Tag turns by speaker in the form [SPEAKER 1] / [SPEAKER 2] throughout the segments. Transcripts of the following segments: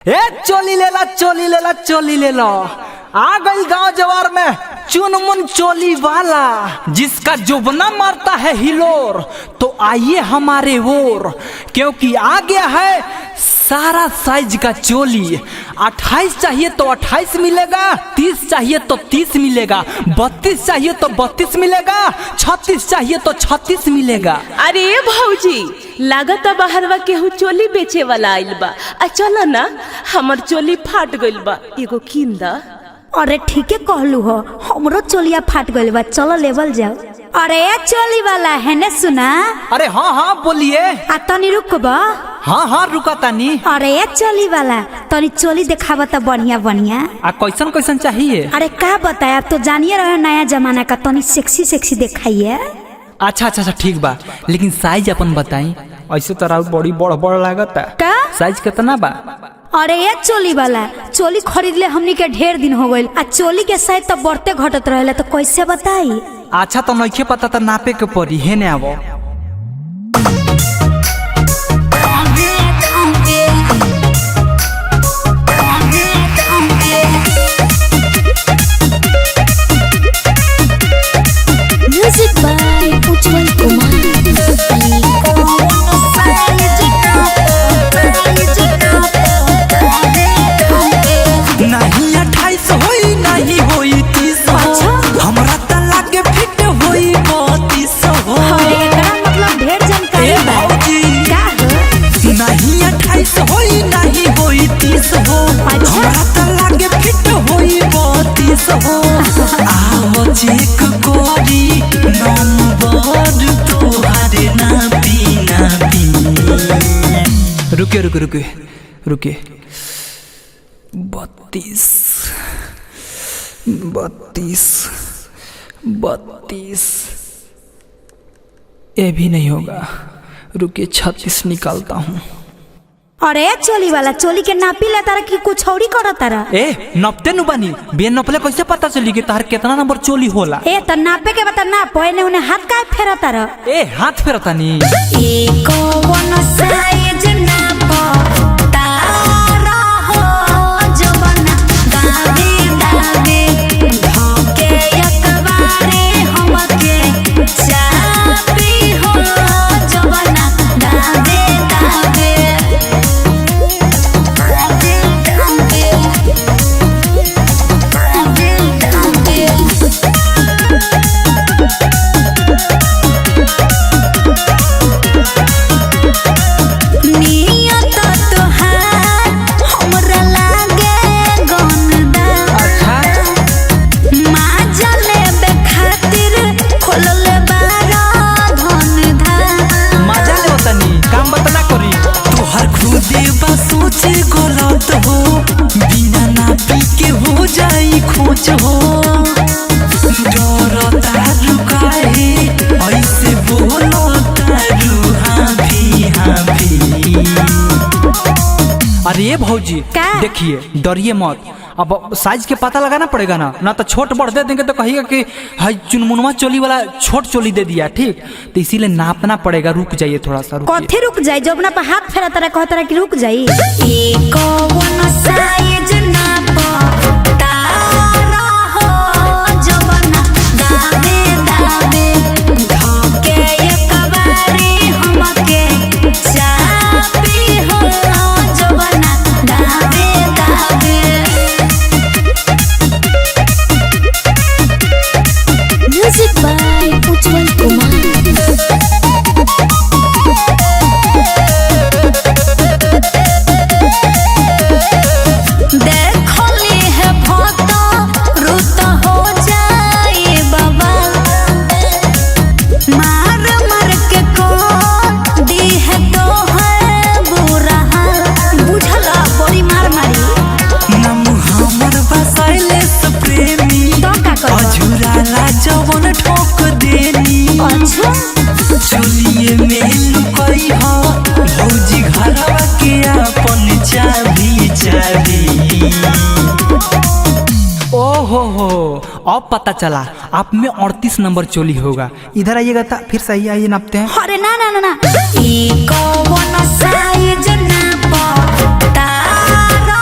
[SPEAKER 1] ए चोली लेला चोली लेला चोली लेला आ गई गांव जवार में चुनमुन चोली वाला जिसका जुबना मारता है हिलोर। तो आइए हमारे ओर क्योंकि आ गया है सारा साइज का चोली। 28 चाहिए तो 28 मिलेगा, 30 चाहिए तो 30 मिलेगा, 32 चाहिए तो 32 मिलेगा, 36 चाहिए तो 36 मिलेगा।
[SPEAKER 2] अरे भौजी लागत बाहरवा केहू चोली बेचे वाला आइल बा। चल ना हमर चोली फाट गइल बा, एगो किन दा।
[SPEAKER 3] अरे ठीके कहलू हो, हमरो चोलिया फाट गइल बा, चलो लेवल जाओ। अरे चोली वाला है ने सुना।
[SPEAKER 1] अरे हाँ हाँ बोलिए।
[SPEAKER 3] आ तनी रुकबा।
[SPEAKER 1] हाँ हाँ रुका तानी।
[SPEAKER 3] अरे चोली वाला तनी चोली दिखावा तो बढ़िया बढ़िया।
[SPEAKER 1] आ कैसन कैसन चाहिए?
[SPEAKER 3] अरे का बताया, अब तो जानिए रहे नया जमाना का, तनी सेक्सी सेक्सी दिखाइए।
[SPEAKER 1] अच्छा अच्छा अच्छा ठीक बा, लेकिन साइज अपन बताई। ऐसे तो राउत बड़ी बड़ बड़ लागता।
[SPEAKER 3] का
[SPEAKER 1] साइज कितना बा?
[SPEAKER 3] अरे ये चोली वाला चोली खरीद ले हमनी के ढेर दिन हो गइल, आ चोली के साइज तो बढ़ते घटत रहेला, तो कैसे बताई।
[SPEAKER 1] अच्छा तो नइखे पता तो नापे के पड़ी है ने आवो।
[SPEAKER 3] म्यूजिक बाय उज्जवल कुमार।
[SPEAKER 1] नहीं 28 होई नहीं होई 30 हो, हमरा त लागे फिट होई 32 हो।
[SPEAKER 3] अरे एकरा मतलब ढेर जानकारी बा। का हो?
[SPEAKER 1] नहीं 28 होई नहीं होई 30 हो, हमरा त लागे फिट होई 32 हो। आओ चेक कोरी नंबर तोहारे ना पी। रुके रुके रुके रुके 32 ये भी नहीं होगा, रुकिए 36 निकालता हूँ।
[SPEAKER 3] अरे चोली वाला चोली के नापी ले तारा की कुछ औरी करो तारा।
[SPEAKER 1] ए नपते नु बानी, बे नपले कैसे पता चली कि तार कितना नंबर चोली होला?
[SPEAKER 3] ए तो नापे के बता ना पहले उन्हें हाथ का फेरा तारा।
[SPEAKER 1] ए हाथ फेरता नी।
[SPEAKER 3] ए कौन साइज नापो तारा हो जवाना दावे दावे धोके एकबारे हमके चापी हो जवाना दावे दावे।
[SPEAKER 1] सोचे गलत हो बिना नापी के हो जाई खोज हो। डरता रुकाए ऐसे बोलो तारू हाँ भी। अरे भौजी देखिए डरिए मत, अब साइज के पता लगाना पड़ेगा ना तो छोट बढ़ दे देंगे तो कहिएगा कि हाई चुनमुनवा चोली वाला छोट चोली दे दिया, ठीक? तो इसीलिए नापना पड़ेगा। रुक जाइए थोड़ा सा।
[SPEAKER 3] कथे रुक जाए जब ना हाथ फेरा तरह कह तरह की रुक जाई। ए कौन साइज नापो तारा हो जवाना दावे दावे धोके एकबारे हमके चापी हो जवाना दावे दावे। म्यूजिक बाय उज्जवल कुमार।
[SPEAKER 1] जवन ठोक देनी चोलिए में लुकई हो भौजी घरवा के अपन चाबी। ओहो हो अब पता चला आप में 38 नंबर चोली होगा। इधर आइएगा था, फिर सही आइए नापते हैं।
[SPEAKER 3] अरे ना ना ना ना, ई कौन साइज नापो तारा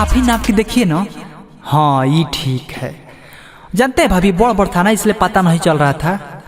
[SPEAKER 1] आप ही नाप के देखिए ना। हाँ ये ठीक है। जानते हैं भाभी बड़ बड़ था ना, इसलिए पता नहीं चल रहा था।